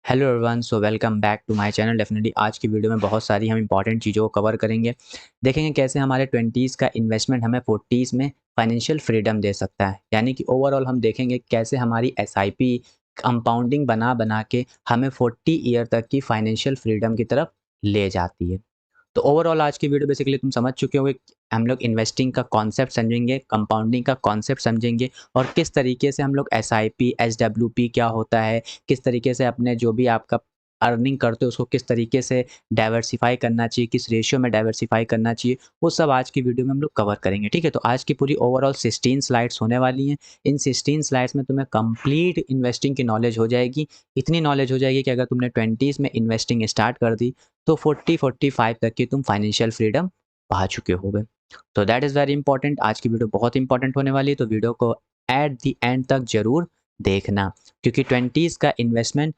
Hello everyone, so welcome back to my channel. Definitely आज की video में बहुत सारी हम इंपॉर्टेंट चीज़ों को कवर करेंगे। देखेंगे कैसे हमारे 20s का इन्वेस्टमेंट हमें 40s में फाइनेंशियल फ्रीडम दे सकता है। यानी कि ओवरऑल हम देखेंगे कैसे हमारी एसआईपी कंपाउंडिंग बना बना के हमें 40 ईयर तक की फाइनेंशियल फ्रीडम की तरफ ले जाती है। तो ओवरऑल आज की वीडियो बेसिकली तुम समझ चुके होंगे। हम लोग इन्वेस्टिंग का कॉन्सेप्ट समझेंगे, कंपाउंडिंग का कॉन्सेप्ट समझेंगे और किस तरीके से हम लोग एसआईपी, एसडब्ल्यूपी क्या होता है, किस तरीके से अपने जो भी आपका अर्निंग करते हो उसको किस तरीके से डाइवर्सिफाई करना चाहिए, किस रेशियो में डाइवर्सिफाई करना चाहिए, वो सब आज की वीडियो में हम लोग कवर करेंगे। ठीक है, तो आज की पूरी ओवरऑल 16 स्लाइड्स होने वाली हैं। इन 16 स्लाइड्स में तुम्हें कंप्लीट इन्वेस्टिंग की नॉलेज हो जाएगी। इतनी नॉलेज हो जाएगी कि अगर तुमने 20s में इन्वेस्टिंग स्टार्ट कर दी तो 40-45 तक की तुम फाइनेंशियल फ्रीडम पा चुके होगे। तो दैट इज़ वेरी इंपॉर्टेंट। आज की वीडियो बहुत इंपॉर्टेंट होने वाली है, तो वीडियो को एट द एंड तक जरूर देखना, क्योंकि 20s का इन्वेस्टमेंट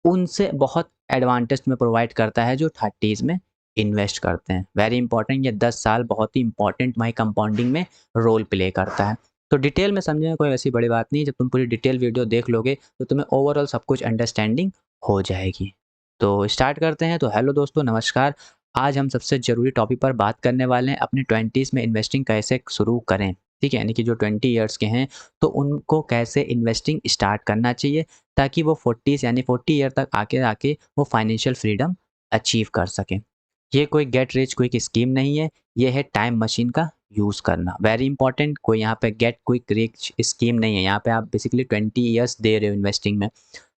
उनसे बहुत एडवांटेज में प्रोवाइड करता है जो 30s में इन्वेस्ट करते हैं। वेरी इंपॉर्टेंट, ये 10 साल बहुत ही इंपॉर्टेंट माई कंपाउंडिंग में रोल प्ले करता है। तो डिटेल में समझने कोई ऐसी बड़ी बात नहीं है। जब तुम पूरी डिटेल वीडियो देख लोगे तो तुम्हें ओवरऑल सब कुछ अंडरस्टैंडिंग हो जाएगी। तो स्टार्ट करते हैं। तो हेलो दोस्तों, नमस्कार। आज हम सबसे ज़रूरी टॉपिक पर बात करने वाले हैं, अपने 20s में इन्वेस्टिंग कैसे शुरू करें। ठीक है, यानी कि जो 20 ईयर्स के हैं तो उनको कैसे इन्वेस्टिंग स्टार्ट करना चाहिए ताकि वो 40s यानी 40 ईयर तक आके आके वो फाइनेंशियल फ्रीडम अचीव कर सकें। ये कोई गेट रिच क्विक स्कीम नहीं है, ये है टाइम मशीन का यूज़ करना। वेरी इंपॉर्टेंट, कोई यहाँ पे गेट क्विक रिच स्कीम नहीं है। यहाँ पे आप बेसिकली 20 ईयर्स दे रहे हो इन्वेस्टिंग में।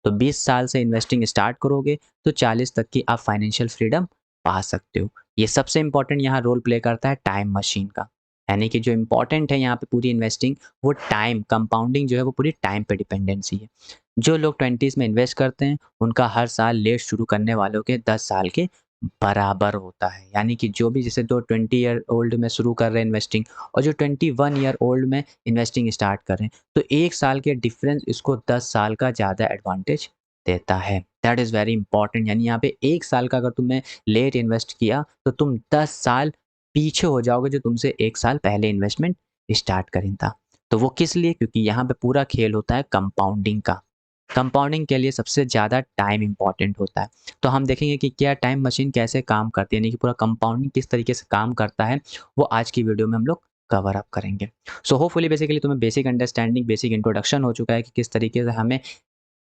तो 20 साल से इन्वेस्टिंग स्टार्ट करोगे तो 40 तक की आप फाइनेंशियल फ्रीडम पा सकते हो। ये सबसे इंपॉर्टेंट यहाँ रोल प्ले करता है टाइम मशीन का। यानी कि जो इंपॉर्टेंट है यहाँ पे पूरी इन्वेस्टिंग, वो टाइम कंपाउंडिंग जो है वो पूरी टाइम पे डिपेंडेंसी है। जो लोग 20s में इन्वेस्ट करते हैं उनका हर साल लेट शुरू करने वालों के 10 साल के बराबर होता है। यानी कि जो भी जैसे जो 20 ईयर ओल्ड में शुरू कर रहे हैं इन्वेस्टिंग और जो 21 ईयर ओल्ड में इन्वेस्टिंग स्टार्ट कर रहे हैं, तो 1 साल के डिफरेंस इसको 10 साल का ज़्यादा एडवांटेज देता है। That is very important. यानी यहाँ पे 1 साल का अगर तुमने लेट इन्वेस्ट किया तो तुम 10 साल पीछे हो जाओगे जो तुमसे 1 साल पहले इन्वेस्टमेंट स्टार्ट करें था। तो वो किस लिए? क्योंकि यहाँ पे पूरा खेल होता है कंपाउंडिंग का। कंपाउंडिंग के लिए सबसे ज़्यादा टाइम इंपॉर्टेंट होता है। तो हम देखेंगे कि क्या टाइम मशीन कैसे काम करती है, यानी कि पूरा कंपाउंडिंग किस तरीके से काम करता है, वो आज की वीडियो में हम लोग कवर अप करेंगे। सो होपफुली बेसिकली तुम्हें बेसिक अंडरस्टैंडिंग, बेसिक इंट्रोडक्शन हो चुका है कि किस तरीके से हमें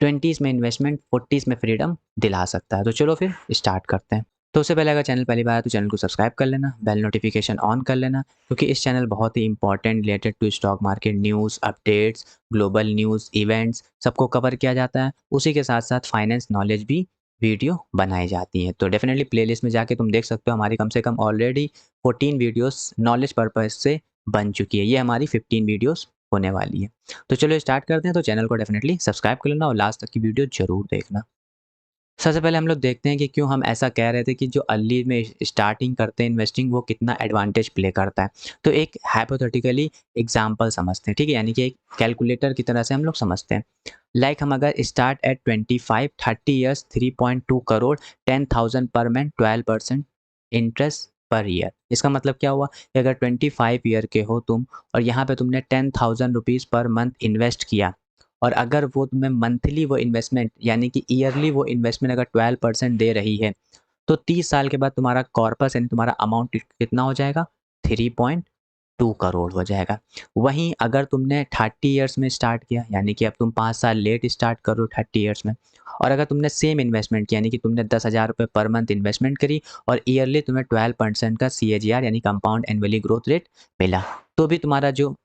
20s में इन्वेस्टमेंट 40s में फ्रीडम दिला सकता है। तो चलो फिर स्टार्ट करते हैं। तो उससे पहले अगर चैनल पहली बार है तो चैनल को सब्सक्राइब कर लेना, बेल नोटिफिकेशन ऑन कर लेना, क्योंकि इस चैनल बहुत ही important related to stock market news, updates, global news, events सबको कवर किया जाता है। उसी के साथ साथ फाइनेंस नॉलेज भी वीडियो बनाई जाती हैं। तो डेफिनेटली प्लेलिस्ट में जाके तुम देख सकते हो, हमारी कम से कम ऑलरेडी 14 वीडियोस नॉलेज पर्पज से बन चुकी है। ये हमारी 15 वीडियोस होने वाली है। तो चलो स्टार्ट करते हैं। तो चैनल को डेफिनेटली सब्सक्राइब कर लेना और लास्ट तक की वीडियो जरूर देखना। सबसे पहले हम लोग देखते हैं कि क्यों हम ऐसा कह रहे थे कि जो अर्ली में स्टार्टिंग करते हैं इन्वेस्टिंग वो कितना एडवांटेज प्ले करता है। तो एक हाइपोथेटिकली एग्जांपल समझते हैं। ठीक है, यानी कि एक कैलकुलेटर की तरह से हम लोग समझते हैं। लाइक हम अगर start at 25-30 years 3.2 crore 10,000 per month 12% interest per year. इसका मतलब क्या हुआ कि अगर 25 ईयर के हो तुम और यहाँ पे तुमने 10,000 रुपीज़ पर मंथ इन्वेस्ट किया, और अगर वो तुम्हें मंथली वो इन्वेस्टमेंट यानी कि ईयरली वो इन्वेस्टमेंट अगर 12% दे रही है, तो 30 साल के बाद तुम्हारा कॉर्पस यानी तुम्हारा अमाउंट कितना हो जाएगा? 3.2 करोड़ हो जाएगा। वहीं अगर तुमने 30 ईयर्स में स्टार्ट किया, यानी कि अब तुम 5 साल लेट स्टार्ट करो 30 ईयर्स में, और अगर तुमने सेम इन्वेस्टमेंट किया यानी कि तुमने 10,000 रुपये पर मंथ इन्वेस्टमेंट करी और ईयरली तुम्हें 12% का CAGR यानी कंपाउंड एनुअली ग्रोथ रेट मिला, तो भी तुम्हारा जो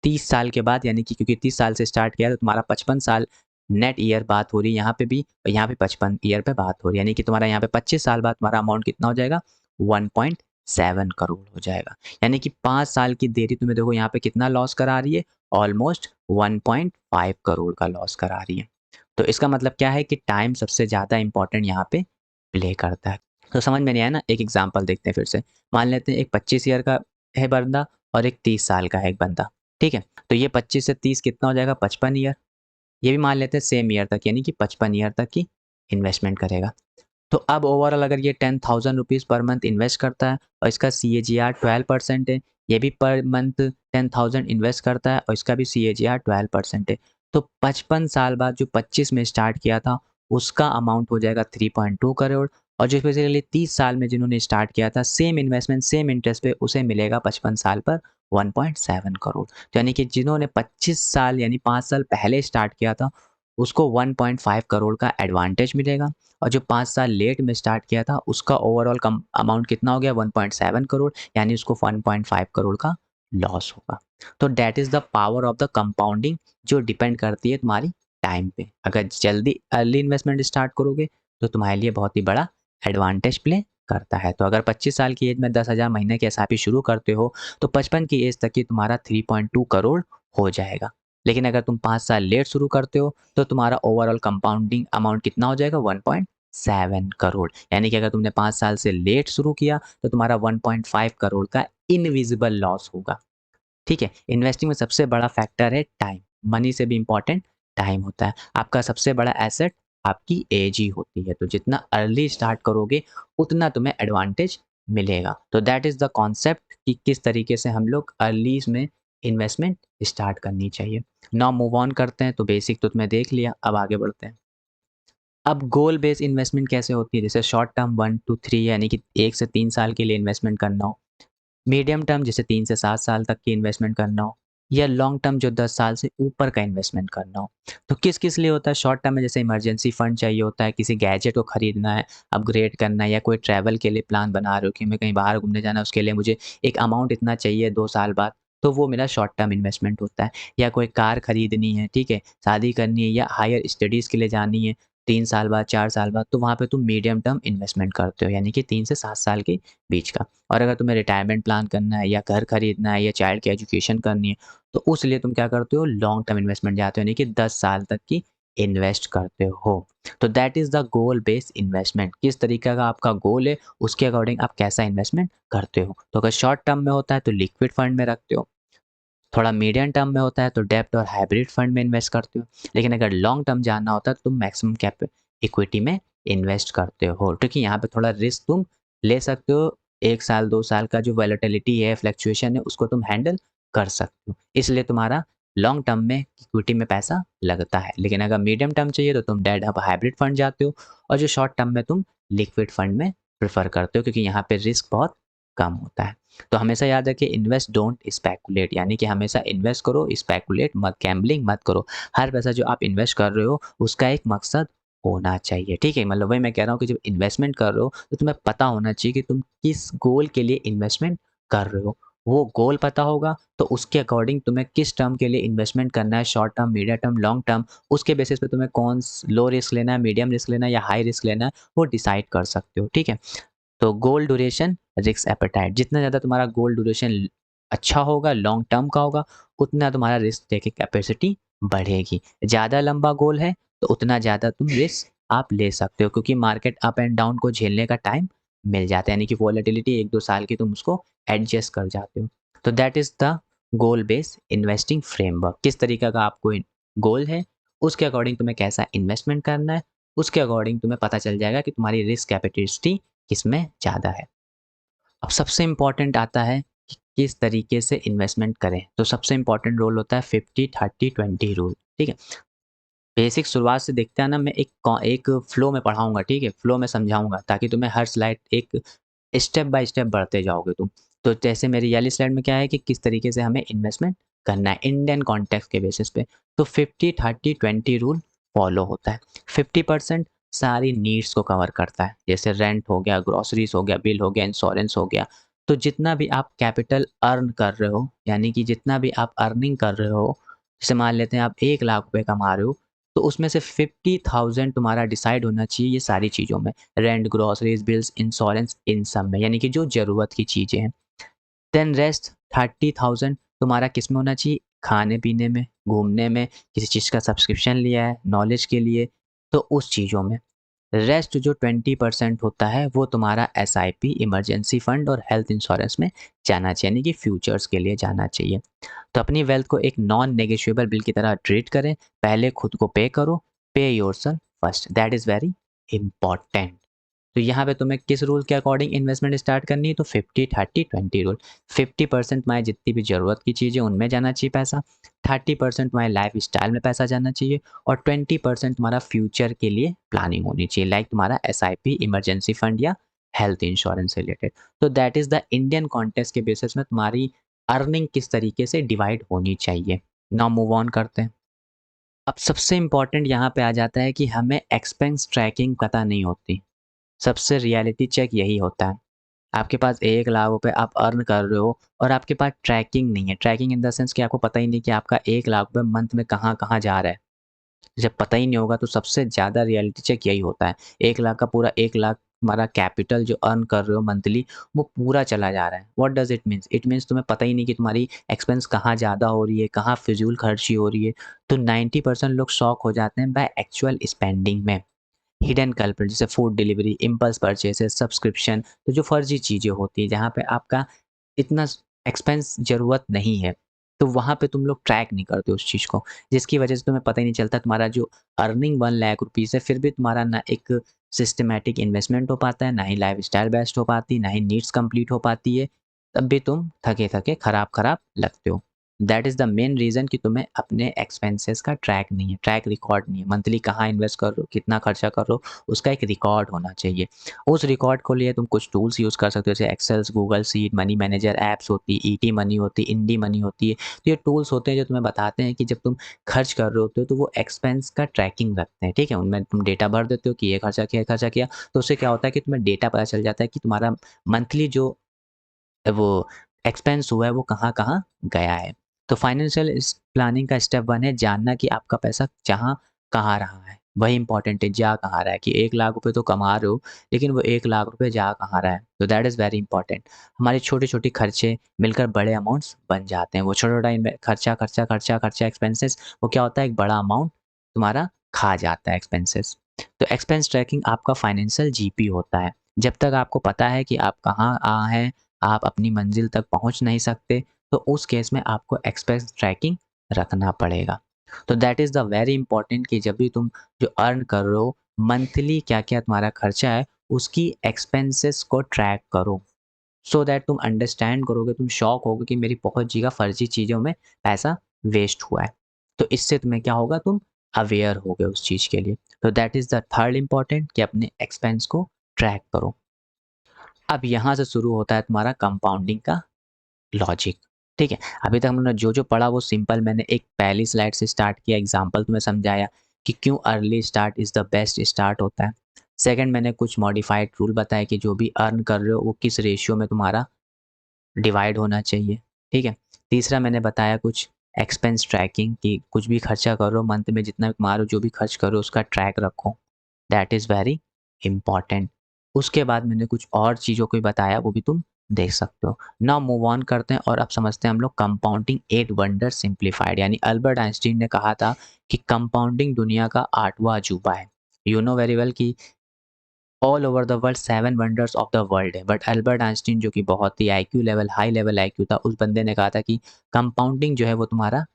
30 साल के बाद, यानी कि क्योंकि 30 साल से स्टार्ट किया तो तुम्हारा 55 साल नेट ईयर बात हो रही है यहाँ पे भी, और यहाँ पे 55 ईयर पे बात हो रही है, यानी कि तुम्हारा यहाँ पे 25 साल बाद तुम्हारा अमाउंट कितना हो जाएगा? 1.7 करोड़ हो जाएगा। यानी कि 5 साल की देरी तुम्हें देखो यहाँ पे कितना लॉस करा रही है? ऑलमोस्ट 1.5 करोड़ का लॉस करा रही है। तो इसका मतलब क्या है कि टाइम सबसे ज़्यादा इंपॉर्टेंट यहाँ पे प्ले करता है। तो समझ में नहीं आया ना? एक एग्जाम्पल देखते हैं फिर से। मान लेते हैं एक 25 ईयर का है बंदा और एक 30 साल का है एक बंदा। ठीक है, तो ये 25 से 30 कितना हो जाएगा? 55 ईयर। ये भी मान लेते हैं सेम ईयर तक, यानी कि 55 ईयर तक की इन्वेस्टमेंट करेगा। तो अब ओवरऑल अगर ये 10,000 रुपीज़ पर मंथ इन्वेस्ट करता है और इसका CAGR 12% है, ये भी पर मंथ 10,000 इन्वेस्ट करता है और इसका भी CAGR 12% है, तो 55 साल बाद जो 25 में स्टार्ट किया था उसका अमाउंट हो जाएगा 3.2 करोड़, और जो बेसिकली 30 साल में जिन्होंने स्टार्ट किया था सेम इन्वेस्टमेंट सेम इंटरेस्ट पे, उसे मिलेगा 55 साल पर 1.7 करोड़। तो यानी कि जिन्होंने 25 साल यानी 5 साल पहले स्टार्ट किया था उसको 1.5 करोड़ का एडवांटेज मिलेगा, और जो 5 साल लेट में स्टार्ट किया था उसका ओवरऑल कम अमाउंट कितना हो गया 1.7 करोड़, यानी उसको 1.5 करोड़ का लॉस होगा। तो that is the power of the compounding, जो डिपेंड करती है तुम्हारी टाइम पे। अगर जल्दी अर्ली इन्वेस्टमेंट स्टार्ट करोगे तो तुम्हारे लिए बहुत ही बड़ा एडवांटेज प्ले करता है। तो अगर 25 साल की एज में 10,000 महीने की एसआईपी शुरू करते हो तो 55 की एज तक ही तुम्हारा 3.2 करोड़ हो जाएगा। लेकिन अगर तुम 5 साल लेट शुरू करते हो तो तुम्हारा ओवरऑल कंपाउंडिंग अमाउंट कितना हो जाएगा 1.7 करोड़। यानी कि अगर तुमने 5 साल से लेट शुरू किया तो तुम्हारा 1.5 करोड़ का इनविजिबल लॉस होगा। ठीक है, इन्वेस्टिंग में सबसे बड़ा फैक्टर है टाइम। मनी से भी इंपॉर्टेंट टाइम होता है। आपका सबसे बड़ा एसेट आपकी एज ही होती है। तो जितना अर्ली स्टार्ट करोगे उतना तुम्हें एडवांटेज मिलेगा। तो दैट इज़ द कॉन्सेप्ट कि किस तरीके से हम लोग अर्ली में इन्वेस्टमेंट स्टार्ट करनी चाहिए। नाउ मूव ऑन करते हैं। तो बेसिक तो तुमने देख लिया, अब आगे बढ़ते हैं। अब गोल बेस्ड इन्वेस्टमेंट कैसे होती है? जैसे शॉर्ट टर्म 1 टू 3 यानी कि 1 से 3 साल के लिए इन्वेस्टमेंट करना हो, मीडियम टर्म जैसे 3 से 7 साल तक की इन्वेस्टमेंट करना हो, या लॉन्ग टर्म जो 10 साल से ऊपर का इन्वेस्टमेंट करना हो। तो किस-किस लिए होता है? शॉर्ट टर्म में जैसे इमरजेंसी फंड चाहिए होता है, किसी गैजेट को खरीदना है, अपग्रेड करना है, या कोई ट्रैवल के लिए प्लान बना रहे हो कि मैं कहीं बाहर घूमने जाना है, उसके लिए मुझे एक अमाउंट इतना चाहिए 2 साल बाद, तो वो मेरा शॉर्ट टर्म इन्वेस्टमेंट होता है। या कोई कार खरीदनी है, ठीक है, शादी करनी है या हायर स्टडीज़ के लिए जानी है 3 साल बाद, 4 साल बाद, तो वहाँ पे तुम मीडियम टर्म इन्वेस्टमेंट करते हो, यानी कि 3 से 7 साल के बीच का। और अगर तुम्हें रिटायरमेंट प्लान करना है या घर खरीदना है या चाइल्ड की एजुकेशन करनी है, तो उस लिए तुम क्या करते हो? लॉन्ग टर्म इन्वेस्टमेंट जाते हो, यानी कि 10 साल तक की इन्वेस्ट करते हो। तो that is the goal based investment. किस तरीके का आपका गोल है, उसके अकॉर्डिंग आप कैसा इन्वेस्टमेंट करते हो। तो अगर शॉर्ट टर्म में होता है तो लिक्विड फंड में रखते हो, थोड़ा मीडियम टर्म में होता है तो डेब्ट और हाइब्रिड फंड में इन्वेस्ट करते हो, लेकिन अगर लॉन्ग टर्म जानना होता है तो तुम मैक्सिमम कैप इक्विटी में इन्वेस्ट करते हो, क्योंकि यहाँ पे थोड़ा रिस्क तुम ले सकते हो। 1 साल 2 साल का जो वॉलेटिलिटी है, फ्लक्चुएशन है, उसको तुम हैंडल कर सकते हो, इसलिए तुम्हारा लॉन्ग टर्म में इक्विटी में पैसा लगता है। लेकिन अगर मीडियम टर्म चाहिए तो तुम डेट अब हाइब्रिड फंड जाते हो, और जो शॉर्ट टर्म में तुम लिक्विड फंड में प्रेफर करते हो, क्योंकि यहाँ पे रिस्क बहुत कम होता है। तो हमेशा याद रखिए, इन्वेस्ट डोंट स्पेकुलेट, यानी कि हमेशा इन्वेस्ट करो, स्पेकुलेट मत, गैम्बलिंग मत करो। हर पैसा जो आप इन्वेस्ट कर रहे हो उसका एक मकसद होना चाहिए, ठीक है? मतलब वही मैं कह रहा हूँ कि जब इन्वेस्टमेंट कर रहे हो तो तुम्हें पता होना चाहिए कि तुम किस गोल के लिए इन्वेस्टमेंट कर रहे हो। वो गोल पता होगा तो उसके अकॉर्डिंग तुम्हें किस टर्म के लिए इन्वेस्टमेंट करना है, short term, medium term, long term, उसके बेसिस पे तुम्हें कौन लो रिस्क लेना है, मीडियम रिस्क लेना है या हाई रिस्क लेना है, वो डिसाइड कर सकते हो, ठीक है? तो गोल ड्यूरेशन, रिस्क एपेटाइट, जितना ज़्यादा तुम्हारा गोल ड्यूरेशन अच्छा होगा, लॉन्ग टर्म का होगा, उतना तुम्हारा रिस्क टेकिंग कैपेसिटी बढ़ेगी। ज़्यादा लंबा गोल है तो उतना ज़्यादा तुम रिस्क आप ले सकते हो, क्योंकि मार्केट अप एंड डाउन को झेलने का टाइम मिल जाता है, यानी कि वॉलेटिलिटी 1-2 साल की तुम उसको एडजस्ट कर जाते हो। तो that is the goal based investing framework. किस तरीके का आपको गोल है, उसके अकॉर्डिंग तुम्हें कैसा इन्वेस्टमेंट करना है, उसके अकॉर्डिंग तुम्हें पता चल जाएगा कि तुम्हारी रिस्क कैपेसिटी किसमें ज़्यादा है। अब सबसे इम्पोर्टेंट आता है कि किस तरीके से इन्वेस्टमेंट करें। तो सबसे इम्पोर्टेंट रोल होता है 50-30-20 रूल, ठीक है? बेसिक शुरुआत से देखते हैं ना, मैं एक फ्लो में पढ़ाऊँगा, ठीक है? फ्लो में समझाऊँगा ताकि तुम्हें हर स्लाइड एक स्टेप बाय स्टेप बढ़ते जाओगे तुम। तो जैसे मेरी ये वाली स्लाइड में क्या है कि किस तरीके से हमें इन्वेस्टमेंट करना है इंडियन कॉन्टेक्स्ट के बेसिस पे। तो 50-30-20 रूल फॉलो होता है। 50% सारी नीड्स को कवर करता है, जैसे रेंट हो गया, ग्रोसरीज़ हो गया, बिल हो गया, इंश्योरेंस हो गया। तो जितना भी आप कैपिटल अर्न कर रहे हो, यानी कि जितना भी आप अर्निंग कर रहे हो, जैसे मान लेते हैं आप 1 लाख रुपए कमा रहे हो, तो उसमें से 50,000 तुम्हारा डिसाइड होना चाहिए ये सारी चीज़ों में। रेंट, ग्रोसरीज, बिल्स, इंश्योरेंस, इन सब में, यानी कि जो ज़रूरत की चीज़ें हैं। देन रेस्ट 30,000 तुम्हारा किस में होना चाहिए? खाने-पीने में, घूमने में, किसी चीज़ का सब्सक्रिप्शन लिया है, नॉलेज के लिए, तो उस चीज़ों में। रेस्ट जो 20% होता है वो तुम्हारा एसआईपी, इमरजेंसी फंड और हेल्थ इंश्योरेंस में जाना चाहिए, यानी कि फ्यूचर्स के लिए जाना चाहिए। तो अपनी वेल्थ को एक नॉन नेगोशिएबल बिल की तरह ट्रीट करें। पहले खुद को पे करो, पे yourself first, that is very important. तो यहाँ पे तुम्हें किस रूल के अकॉर्डिंग इन्वेस्टमेंट स्टार्ट करनी है, तो 50-30-20 रूल। 50% तुम्हारी जितनी भी ज़रूरत की चीज़ें उनमें जाना चाहिए पैसा, 30% तुम्हारे लाइफ स्टाइल में पैसा जाना चाहिए और 20% तुम्हारा फ्यूचर के लिए प्लानिंग होनी चाहिए, लाइक तुम्हारा एसआईपी, इमरजेंसी फंड या हेल्थ इंश्योरेंस रिलेटेड। तो that is the Indian context के बेसिस में तुम्हारी अर्निंग किस तरीके से डिवाइड होनी चाहिए। नाउ मूव ऑन करते हैं। अब सबसे इम्पोर्टेंट यहाँ पे आ जाता है कि हमें एक्सपेंस ट्रैकिंग पता नहीं होती। सबसे रियलिटी चेक यही होता है। आपके पास 1 लाख रुपए आप अर्न कर रहे हो और आपके पास ट्रैकिंग नहीं है। ट्रैकिंग इन द सेंस कि आपको पता ही नहीं कि आपका 1 लाख रुपए मंथ में कहाँ-कहाँ जा रहा है। जब पता ही नहीं होगा तो सबसे ज़्यादा रियलिटी चेक यही होता है। 1 लाख का पूरा 1 लाख तुम्हारा कैपिटल जो अर्न कर रहे हो मंथली, वो पूरा चला जा रहा है। What does it means? It means तुम्हें पता ही नहीं कि तुम्हारी एक्सपेंस कहाँ ज़्यादा हो रही है, कहाँ फ़िज़ूल खर्ची हो रही है। तो 90% लोग शॉक हो जाते हैं बाय एक्चुअल स्पेंडिंग में। हिडन कल्प्रिट जैसे food delivery, impulse purchases, subscription, तो जो फर्जी चीज़ें होती हैं जहाँ पे आपका इतना एक्सपेंस ज़रूरत नहीं है, तो वहाँ पे तुम लोग ट्रैक नहीं करते उस चीज़ को, जिसकी वजह से तुम्हें पता ही नहीं चलता तुम्हारा जो अर्निंग 1 लाख रुपीज़ है, फिर भी तुम्हारा ना एक सिस्टमैटिक इन्वेस्टमेंट हो पाता है, ना ही लाइफ़स्टाइल बेस्ट हो पाती, ना ही नीड्स कंप्लीट हो पाती है, तब भी तुम थके-थके, खराब-खराब लगते हो। That is the main reason कि तुम्हें अपने एक्सपेंसेस का ट्रैक नहीं है, ट्रैक रिकॉर्ड नहीं है। मंथली कहाँ इन्वेस्ट कर रहे हो, कितना खर्चा कर रहे हो, उसका एक रिकॉर्ड होना चाहिए। उस रिकॉर्ड को लिए तुम कुछ टूल्स यूज़ कर सकते हो जैसे excels, Google sheet, money manager apps होती है, ईटी मनी होती है, इंडी मनी होती है। तो ये टूल्स होते हैं जो तुम्हें बताते हैं कि जब तुम खर्च कर रहे होते हो तो वो एक्सपेंस का ट्रैकिंग रखते हैं, ठीक है? उनमें तुम डेटा भर देते हो कि ये खर्चा किया, ये खर्चा किया। तो उससे क्या होता है कि तुम्हें डेटा पता चल जाता है कि तुम्हारा मंथली जो वो एक्सपेंस हुआ है वो कहाँ-कहाँ गया है। तो फाइनेंशियल इस प्लानिंग का स्टेप 1 है जानना कि आपका पैसा जहाँ कहाँ रहा है। वही इम्पोर्टेंट है जा कहाँ रहा है कि 1 लाख रुपए तो कमा रहे हो, लेकिन वो 1 लाख रुपए जा कहाँ रहा है। तो दैट इज़ वेरी इंपॉर्टेंट। हमारे छोटे-छोटे खर्चे मिलकर बड़े अमाउंट्स बन जाते हैं। वो छोटा-छोटा खर्चा एक्सपेंसेस वो क्या होता है एक बड़ा अमाउंट तुम्हारा खा जाता है एक्सपेंसेस। तो एक्सपेंस ट्रैकिंग आपका फाइनेंशियल जीपी होता है। जब तक आपको पता है कि आप कहाँ हैं, आप अपनी मंजिल तक पहुँच नहीं सकते, तो उस केस में आपको एक्सपेंस ट्रैकिंग रखना पड़ेगा। तो that is the very important कि जब भी तुम जो अर्न कर रहे हो, मंथली क्या-क्या तुम्हारा खर्चा है, उसकी एक्सपेंसेस को ट्रैक करो। सो दैट तुम अंडरस्टैंड करोगे, तुम शॉक होगे कि मेरी बहुत जगह फर्जी चीज़ों में पैसा वेस्ट हुआ है। तो इससे तुम्हें क्या होगा, तुम अवेयर होगे उस चीज़ के लिए। तो that is the third important कि अपने एक्सपेंस को ट्रैक करो। अब यहाँ से शुरू होता है तुम्हारा कंपाउंडिंग का लॉजिक, ठीक है? अभी तक हमने जो-जो पढ़ा वो सिंपल मैंने एक पहली स्लाइड से स्टार्ट किया, एग्ज़ाम्पल तुम्हें समझाया कि क्यों early start is the best start होता है। सेकंड मैंने कुछ मॉडिफाइड रूल बताए कि जो भी अर्न कर रहे हो वो किस रेशियो में तुम्हारा डिवाइड होना चाहिए, ठीक है? तीसरा मैंने बताया कुछ एक्सपेंस ट्रैकिंग कि कुछ भी खर्चा करो मंथ में जितना भी कमा रहे हो, जो भी खर्च करो उसका ट्रैक रखो, दैट इज़ वेरी इम्पोर्टेंट। उसके बाद मैंने कुछ और चीज़ों को भी बताया, वो भी तुम देख सकते हो। नाउ मूव ऑन करते हैं और अब समझते हैं हम लोग कंपाउंडिंग 8 वंडर सिम्प्लीफाइड यानी अल्बर्ट आइंस्टीन ने कहा था कि कंपाउंडिंग दुनिया का 8वां अजूबा है। यू नो वेरी वेल कि all over the world 7 wonders of the world है, बट अल्बर्ट आइंस्टीन जो कि बहुत ही IQ level high level IQ था, उस बंदे ने कहा था कि कंपाउंडिंग जो है वो तुम्हारा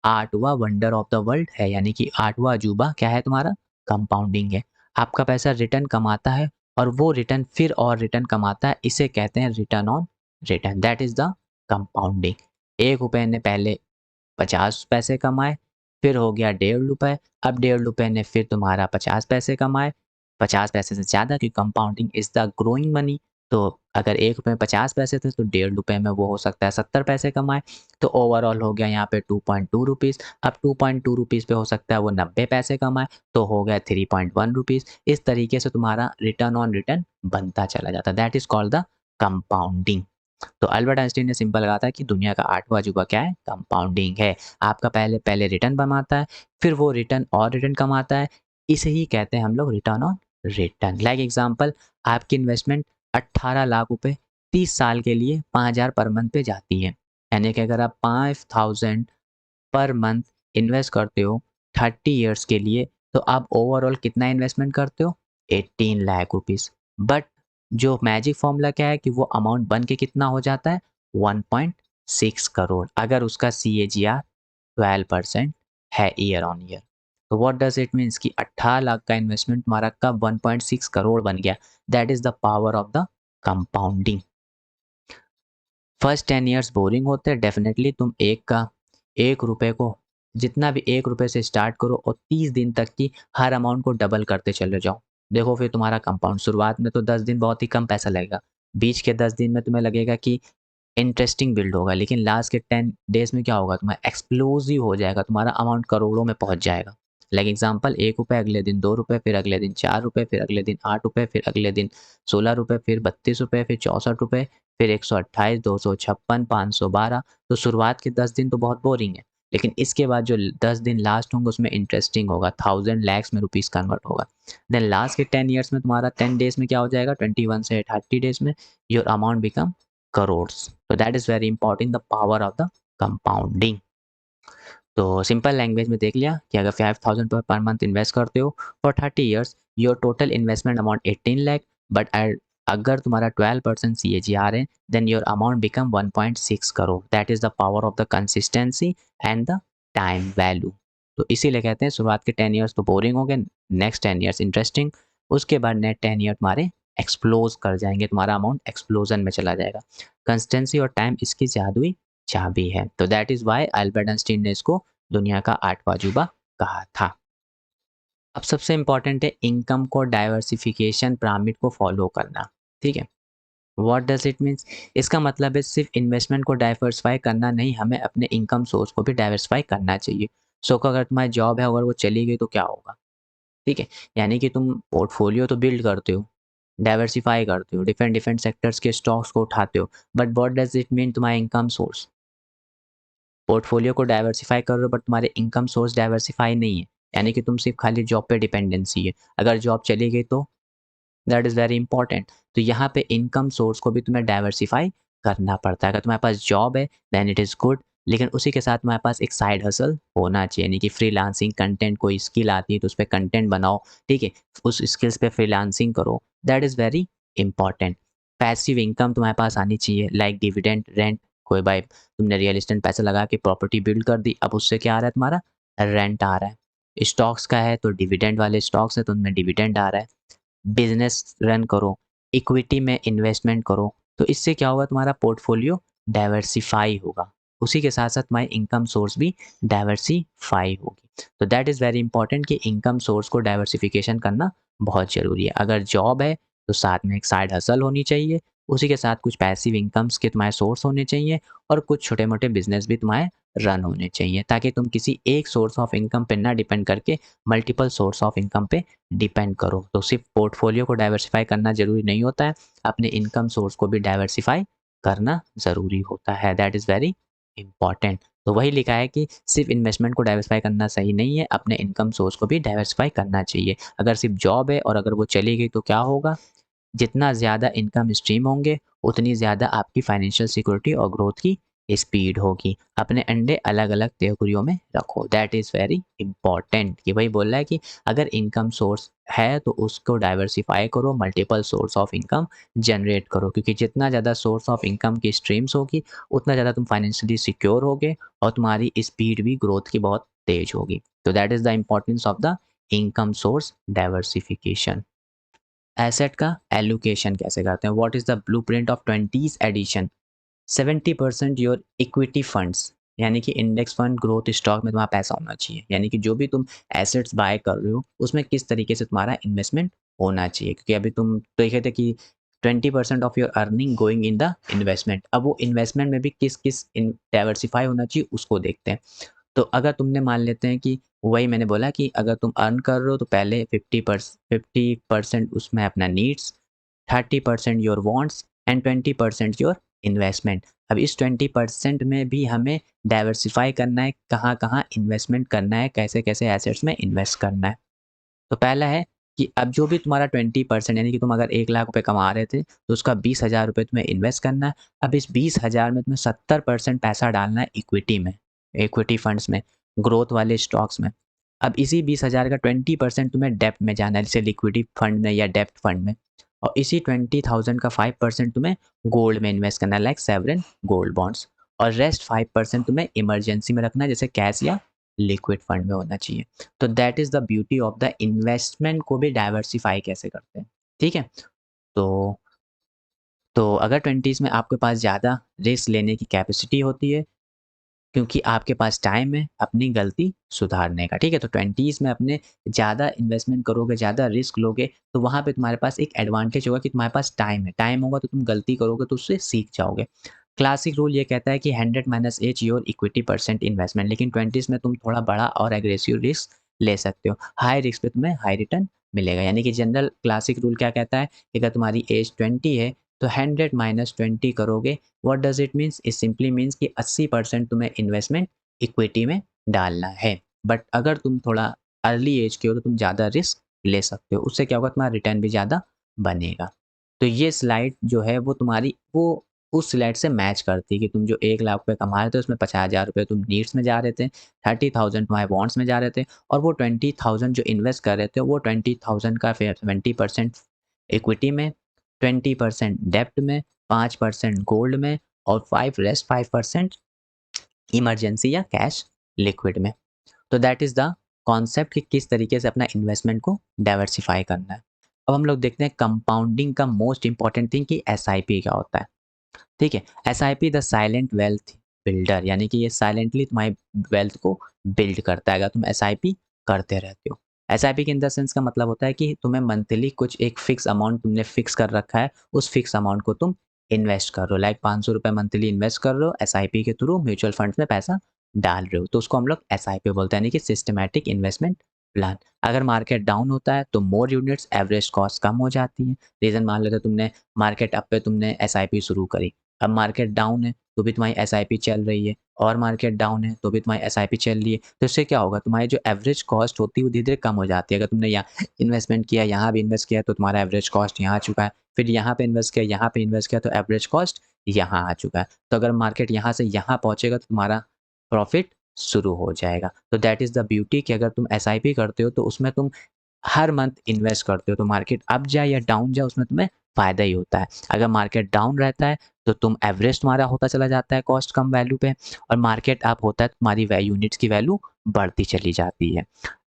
8वां वंडर ऑफ द वर्ल्ड है, यानी कि 8वां अजूबा क्या है तुम्हारा? कंपाउंडिंग है। आपका पैसा रिटर्न कमाता है और वो रिटर्न फिर और रिटर्न कमाता है, इसे कहते हैं return on return, that is the compounding. ₹1 ने पहले 50 पैसे कमाए, फिर हो गया ₹1.50, अब ₹1.50 ने फिर तुम्हारा 50 पैसे कमाए, 50 पैसे से ज़्यादा क्योंकि compounding is the growing money. तो अगर ₹1 में 50 पैसे थे तो ₹1.50 में वो हो सकता है 70 पैसे कमाए। तो ओवरऑल हो गया यहाँ पे 2.2 रुपीज़। अब 2.2 रुपीज़ पे हो सकता है वो 90 पैसे कमाए, तो हो गया 3.1 रुपीज़। इस तरीके से तुम्हारा रिटर्न ऑन रिटर्न बनता चला जाता है। That is called the compounding. तो अल्बर्ट आइंस्टीन ने सिंपल कहा था कि दुनिया का 8वां अजूबा क्या है? कंपाउंडिंग है। आपका पहले पहले रिटर्न बनाता है, फिर वो रिटर्न और रिटर्न कमाता है। इसे ही कहते हैं हम लोग return on return. Like example आपकी इन्वेस्टमेंट 18 लाख रुपए 30 साल के लिए 5,000 पर मंथ पे जाती है। यानी कि अगर आप 5,000 पर मंथ इन्वेस्ट करते हो 30 इयर्स के लिए, तो आप ओवरऑल कितना इन्वेस्टमेंट करते हो? 18 लाख रुपीज़। बट जो मैजिक फ़ॉर्मूला क्या है कि वो अमाउंट बन के कितना हो जाता है? 1.6 करोड़ अगर उसका सीएजीआर 12% है ईयर ऑन ईयर। तो व्हाट डज इट मीन्स कि 18 लाख का इन्वेस्टमेंट तुम्हारा कब 1.6 करोड़ बन गया। That is the power of the compounding. First 10 years boring होते हैं डेफिनेटली। तुम एक रुपए को जितना भी 1 रुपए से स्टार्ट करो और 30 दिन तक की हर अमाउंट को डबल करते चले जाओ। देखो फिर तुम्हारा कंपाउंड शुरुआत में तो 10 दिन बहुत ही कम पैसा लगेगा, बीच के 10 दिन में तुम्हें लगेगा कि इंटरेस्टिंग बिल्ड होगा, लेकिन लास्ट के 10 डेज़ में क्या होगा, तुम्हारा एक्सप्लोसिव हो जाएगा, तुम्हारा अमाउंट करोड़ों में पहुँच जाएगा। लाइक एग्ज़ाम्पल, ₹1 अगले दिन ₹2, फिर अगले दिन ₹4, फिर अगले दिन ₹8, फिर अगले दिन ₹16, फिर ₹32, फिर ₹64, फिर 128, 256, 512। तो शुरुआत के 10 दिन तो बहुत बोरिंग है, लेकिन इसके बाद जो 10 दिन लास्ट होंगे उसमें इंटरेस्टिंग होगा, 1000 लैक्स में रुपीज़ कन्वर्ट होगा। देन लास्ट के 10 ईयर्स में तुम्हारा 10 डेज़ में क्या हो जाएगा, 21 से 30 डेज़ में योर अमाउंट बिकम करोड्स। तो that is very important, the power of the compounding. तो सिंपल लैंग्वेज में देख लिया कि अगर 5000 पर मंथ इन्वेस्ट करते हो for 30 years, your total investment amount 18 lakh, but अगर तुम्हारा 12% CAGR है, then your amount become 1.6 crore. That is the power of the consistency and the time value. तो इसीलिए कहते हैं शुरुआत के 10 ईयर्स तो बोरिंग हो गए, नेक्स्ट 10 ईयर्स इंटरेस्टिंग, उसके बाद नेक्स्ट 10 ईयर तुम्हारे एक्सप्लोज कर जाएंगे, तुम्हारा अमाउंट एक्सप्लोजन में चला जाएगा। कंसिस्टेंसी और टाइम इसकी जादुई चाबी है। तो that is why Albert Einstein ने इसको दुनिया का 8वां अजूबा कहा था। अब सबसे इंपॉर्टेंट है इनकम को डाइवर्सिफिकेशन पिरामिड को फॉलो करना। ठीक है, व्हाट डज इट मीन्स, इसका मतलब है सिर्फ इन्वेस्टमेंट को डाइवर्सिफाई करना नहीं, हमें अपने इनकम सोर्स को भी डाइवर्सिफाई करना चाहिए। सो अगर तुम्हारी जॉब है, अगर वो चली गई तो क्या होगा। ठीक है, यानी कि तुम पोर्टफोलियो तो बिल्ड करते हो, डाइवर्सिफाई करते हो, डिफरेंट डिफरेंट सेक्टर्स के स्टॉक्स को उठाते हो, but what does it mean तुम्हारा इनकम सोर्स। पोर्टफोलियो को डाइवर्सिफाई कर रहे हो बट तुम्हारे इनकम सोर्स डाइवर्सिफाई नहीं है, यानी कि तुम सिर्फ खाली जॉब पे डिपेंडेंसी है। अगर जॉब चली गई तो दैट इज़ वेरी इंपॉर्टेंट। तो यहाँ पे इनकम सोर्स को भी तुम्हें डाइवर्सिफाई करना पड़ता है। अगर तुम्हारे पास जॉब है देन इट इज़ गुड, लेकिन उसी के साथ तुम्हारे पास एक साइड हसल होना चाहिए, यानी कि फ्रीलांसिंग कंटेंट, कोई स्किल आती है तो उस पर कंटेंट बनाओ। ठीक है, उस स्किल्स पे फ्रीलांसिंग करो, that is very important. Passive income तुम्हारे पास आनी चाहिए, लाइक डिविडेंड, रेंट। कोई भाई तुमने रियल एस्टेट पैसा लगा के प्रॉपर्टी बिल्ड कर दी, अब उससे क्या आ रहा है, तुम्हारा रेंट आ रहा है। स्टॉक्स का है तो डिविडेंड वाले स्टॉक्स है तो उनमें डिविडेंड आ रहा है। बिजनेस रन करो, इक्विटी में इन्वेस्टमेंट करो, तो इससे क्या होगा, तुम्हारा पोर्टफोलियो डाइवर्सिफाई होगा, उसी के साथ साथ तुम्हारी इनकम सोर्स भी डाइवर्सिफाई होगी। तो दैट इज़ वेरी इंपॉर्टेंट कि इनकम सोर्स को डाइवर्सिफिकेशन करना बहुत ज़रूरी है। अगर जॉब है तो साथ में एक साइड हसल होनी चाहिए, उसी के साथ कुछ पैसिव इनकम्स के तुम्हारे सोर्स होने चाहिए और कुछ छोटे मोटे बिजनेस भी तुम्हारे रन होने चाहिए, ताकि तुम किसी एक सोर्स ऑफ इनकम पे ना डिपेंड करके मल्टीपल सोर्स ऑफ इनकम पे डिपेंड करो। तो सिर्फ पोर्टफोलियो को डाइवर्सिफाई करना ज़रूरी नहीं होता है, अपने इनकम सोर्स को भी डाइवर्सिफाई करना ज़रूरी होता है। That is very important. तो वही लिखा है कि सिर्फ इन्वेस्टमेंट को डाइवर्सिफाई करना सही नहीं है, अपने इनकम सोर्स को भी डाइवर्सिफाई करना चाहिए। अगर सिर्फ जॉब है और अगर वो चली गई तो क्या होगा, जितना ज़्यादा इनकम स्ट्रीम होंगे उतनी ज़्यादा आपकी फाइनेंशियल सिक्योरिटी और ग्रोथ की स्पीड होगी। अपने अंडे अलग अलग टोकरियों में रखो, दैट इज़ वेरी इंपॉर्टेंट। कि वही बोल रहा है कि अगर इनकम सोर्स है तो उसको डाइवर्सिफाई करो, multiple source of income generate करो, क्योंकि जितना ज़्यादा सोर्स ऑफ इनकम की स्ट्रीम्स होगी उतना ज़्यादा तुम फाइनेंशियली सिक्योर होगे और तुम्हारी स्पीड भी ग्रोथ की बहुत तेज होगी। तो that is the importance of the income source diversification. Asset का एलोकेशन कैसे करते हैं, what is the blueprint of 20s edition. 70% your equity funds, यानी कि इंडेक्स फंड, ग्रोथ स्टॉक में तुम्हारा पैसा होना चाहिए, यानी कि जो भी तुम एसेट्स बाय कर रहे हो उसमें किस तरीके से तुम्हारा इन्वेस्टमेंट होना चाहिए, क्योंकि अभी तुम देखे थे कि 20% of your earning going in the investment. अब वो इन्वेस्टमेंट में भी किस किस डाइवर्सिफाई होना चाहिए उसको देखते हैं। तो अगर तुमने मान लेते हैं कि वही मैंने बोला कि अगर तुम अर्न कर रहे हो तो पहले 50% उसमें अपना needs, 30% your wants and 20% your investment. अब इस 20% में भी हमें डाइवर्सिफाई करना है, कहाँ कहाँ इन्वेस्टमेंट करना है, कैसे कैसे एसेट्स में इन्वेस्ट करना है। तो पहला है कि अब जो भी तुम्हारा 20%, यानी कि तुम अगर 1 लाख रुपए कमा रहे थे तो उसका 20,000 रुपये तुम्हें इन्वेस्ट करना है। अब इस 20,000 में तुम्हें 70% पैसा डालना है इक्विटी में, इक्विटी फंड्स में, ग्रोथ वाले स्टॉक्स में। अब इसी 20,000 का 20% तुम्हें डेप्ट में जाना है, जैसे लिक्विडिटी फंड में या डेप्ट फंड में। और इसी 20,000 का 5% तुम्हें गोल्ड में इन्वेस्ट करना है, लाइक सेवरेन गोल्ड बॉन्ड्स। और रेस्ट 5% तुम्हें इमरजेंसी में रखना है, जैसे कैश या लिक्विड फंड में होना चाहिए। तो that is the beauty of the investment को भी डाइवर्सिफाई कैसे करते हैं, ठीक है? तो अगर 20s में आपके पास ज़्यादा रिस्क लेने की कैपेसिटी होती है, क्योंकि आपके पास टाइम है अपनी गलती सुधारने का, ठीक है? तो 20s में अपने ज़्यादा इन्वेस्टमेंट करोगे, ज़्यादा रिस्क लोगे, तो वहाँ पे तुम्हारे पास एक एडवांटेज होगा कि तुम्हारे पास टाइम है। टाइम होगा तो तुम गलती करोगे तो उससे सीख जाओगे। क्लासिक रूल ये कहता है कि 100 minus age your equity percent investment, लेकिन 20s में तुम थोड़ा बड़ा और एग्रेसिव रिस्क ले सकते हो। हाई रिस्क पे तुम्हें हाई रिटर्न मिलेगा। यानी कि जनरल क्लासिक रूल क्या कहता है कि अगर तुम्हारी एज 20 है तो 100 माइनस 20 करोगे। What does it means? It simply means कि 80% तुम्हें इन्वेस्टमेंट इक्विटी में डालना है। बट अगर तुम थोड़ा अर्ली एज के हो तो तुम ज़्यादा रिस्क ले सकते हो। उससे क्या होगा, तुम्हारा रिटर्न भी ज़्यादा बनेगा। तो ये स्लाइड जो है वो तुम्हारी वो उस स्लाइड से मैच करती है कि तुम जो 1 लाख रुपए कमा रहे थे उसमें 50,000 रुपए तुम नीड्स में जा रहे थे, 30,000 तुम्हारे बॉन्ड्स में जा रहे थे और वो 20,000 जो इन्वेस्ट कर रहे थे वो 20,000 का फिर 20% इक्विटी में, 20% डेब्ट में, 5% गोल्ड में और 5% इमरजेंसी या कैश लिक्विड में। तो दैट इज़ द कॉन्सेप्ट कि किस तरीके से अपना इन्वेस्टमेंट को डाइवर्सिफाई करना है। अब हम लोग देखते हैं कंपाउंडिंग का मोस्ट इंपॉर्टेंट थिंग कि एसआईपी क्या होता है। ठीक है, SIP the silent wealth builder, यानी कि ये साइलेंटली तुम्हारी वेल्थ को बिल्ड करता है अगर तुम एसआईपी करते रहते हो। एसआईपी के इन द सेंस का मतलब होता है कि तुम्हें मंथली कुछ एक फिक्स अमाउंट तुमने फिक्स कर रखा है, उस फिक्स अमाउंट को तुम इन्वेस्ट कर रहे हो। लाइक 500 रुपये मंथली इन्वेस्ट कर रहे हो एसआईपी के थ्रू, म्यूचुअल फंड्स में पैसा डाल रहे हो, तो उसको हम लोग एसआईपी बोलते हैं, यानी कि सिस्टमैटिक इन्वेस्टमेंट प्लान। अगर मार्केट डाउन होता है तो मोर यूनिट्स, एवरेज कॉस्ट कम हो जाती है। रीज़न मान लेते तुमने मार्केट अप पे तुमने एसआईपी शुरू करी, अब मार्केट डाउन है तो भी तुम्हारी एसआईपी चल रही है और मार्केट डाउन है तो भी तुम्हारी एसआईपी चल रही है, तो इससे क्या होगा, तुम्हारी जो एवरेज कॉस्ट होती है वो धीरे-धीरे कम हो जाती है। अगर तुमने यहाँ इन्वेस्टमेंट किया, यहाँ भी इन्वेस्ट किया तो तुम्हारा एवरेज कॉस्ट यहाँ आ चुका है, फिर यहाँ पे इन्वेस्ट किया, यहाँ पे इन्वेस्ट किया तो एवरेज कॉस्ट यहाँ आ चुका है। तो अगर मार्केट यहाँ से यहाँ पहुँचेगा तो तुम्हारा प्रॉफिट शुरू हो जाएगा। तो दैट इज़ द ब्यूटी कि अगर तुम एसआईपी करते हो तो उसमें तुम हर मंथ इन्वेस्ट करते हो, तो मार्केट अप जाए या डाउन जाए उसमें तुम्हें फ़ायदा ही होता है। अगर मार्केट डाउन रहता है तो तुम एवरेज तुम्हारा होता चला जाता है कॉस्ट कम वैल्यू पे, और मार्केट अप होता है तो तुम्हारी यूनिट्स की वैल्यू बढ़ती चली जाती है।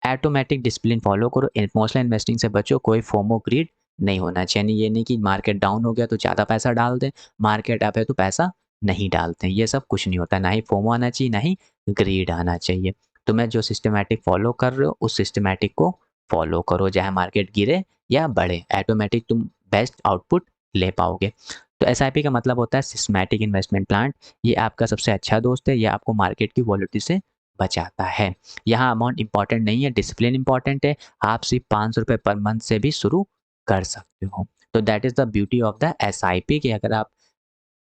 ऑटोमेटिक डिसिप्लिन फॉलो करो, इमोशनल इन्वेस्टिंग से बचो, कोई फोमो ग्रीड नहीं होना चाहिए। यानी ये नहीं कि मार्केट डाउन हो गया तो ज़्यादा पैसा डाल दें, मार्केट अप है तो पैसा नहीं डालते हैं, ये सब कुछ नहीं होता। ना ही फोमो आना चाहिए, ना ही ग्रीड आना चाहिए। तुम्हें जो सिस्टमैटिक फॉलो कर रहे हो उस सिस्टमैटिक को फॉलो करो, चाहे मार्केट गिरे या बढ़े, ऑटोमेटिक तुम बेस्ट आउटपुट ले पाओगे। तो एसआईपी का मतलब होता है सिस्टमैटिक इन्वेस्टमेंट प्लान। ये आपका सबसे अच्छा दोस्त है, ये आपको मार्केट की वॉलेटिलिटी से बचाता है। यहाँ अमाउंट इंपॉर्टेंट नहीं है, डिसिप्लिन इंपॉर्टेंट है। आप सिर्फ 500 रुपये पर मंथ से भी शुरू कर सकते हो। तो that is the beauty of the SIP कि अगर आप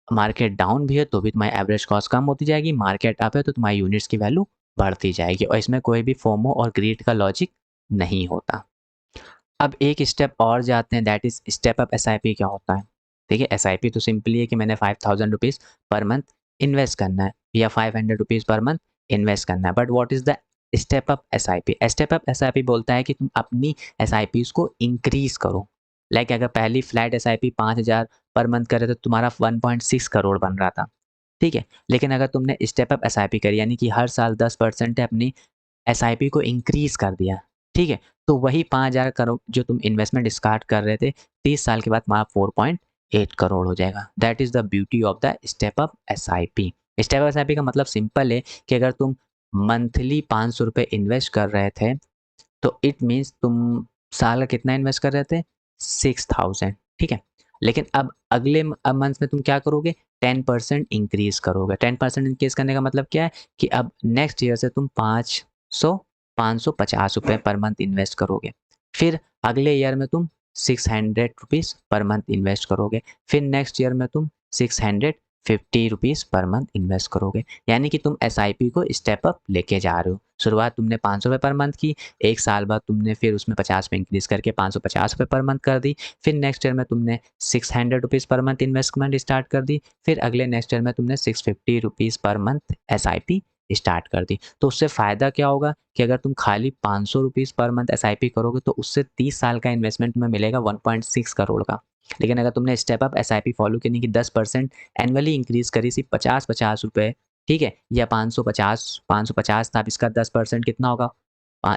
मार्केट डाउन भी है तो भी तुम्हारी एवरेज कॉस्ट कम होती जाएगी, मार्केट अप है तो तुम्हारी यूनिट्स की वैल्यू बढ़ती जाएगी और इसमें कोई भी फोमो और ग्रीड का लॉजिक नहीं होता। अब एक स्टेप और जाते हैं, that is step up SIP क्या होता है। देखिए, एसआईपी तो सिंपली है कि मैंने 5000 रुपीज़ पर मंथ इन्वेस्ट करना है या 500 रुपीज़ पर मंथ इन्वेस्ट करना है। But what is the step up SIP? Step up SIP बोलता है कि तुम अपनी एसआईपीज़ को इंक्रीज़ करो। लाइक अगर पहली फ्लैट एसआईपी 5000 पर मंथ कर रहे थे तो तुम्हारा 1.6 करोड़ बन रहा था, ठीक है? लेकिन अगर तुमने स्टेप अप एसआईपी करी, यानी कि हर साल 10% अपनी एसआईपी को इंक्रीज़ कर दिया, ठीक है? तो वही 5000 करोड़ जो तुम इन्वेस्टमेंट स्टार्ट कर रहे थे, 30 साल के बाद तुम्हारा 4.8 करोड़ हो जाएगा। That is the beauty of the step up SIP. Step up SIP का मतलब सिंपल है कि अगर तुम मंथली 500 रुपए इन्वेस्ट कर रहे थे, तो इट मीन्स तुम साल का कितना इन्वेस्ट कर रहे थे? 6000, ठीक है? लेकिन अब अगले मंथ में तुम क्या करोगे? 10% इंक्रीज़ करोगे। 10% इंक्रीज़ करने का मतलब क्या है कि अब नेक्स्ट ईयर से तुम 550 रुपए पर मंथ इन्वेस्ट करोगे। फिर अगले ईयर में तुम 600 रुपीज़ पर मंथ इन्वेस्ट करोगे। फिर नेक्स्ट ईयर में तुम 650 रुपीज़ पर मंथ इन्वेस्ट करोगे। यानी कि तुम एसआईपी को स्टेप अप लेके जा रहे हो। शुरुआत तुमने 500 रुपये पर मंथ की, एक साल बाद तुमने फिर उसमें 50 पे इंक्रीज़ करके 550 रुपये पर मंथ कर दी। फिर नेक्स्ट ईयर में तुमने 600 rupees per month investment start कर दी। फिर अगले नेक्स्ट ईयर में तुमने 650 rupees per month SIP start कर दी। तो उससे फ़ायदा क्या होगा कि अगर तुम खाली 500 रुपीज़ पर मंथ एसआईपी करोगे तो उससे 30 साल का इन्वेस्टमेंट तुम्हें मिलेगा 1.6 करोड़ का। लेकिन अगर तुमने स्टेप अप एसआईपी फॉलो करने की 10% एनुअली इंक्रीज़ करी, सिर्फ 50-50 रुपए, ठीक है, या 550 था, अब इसका 10% कितना होगा?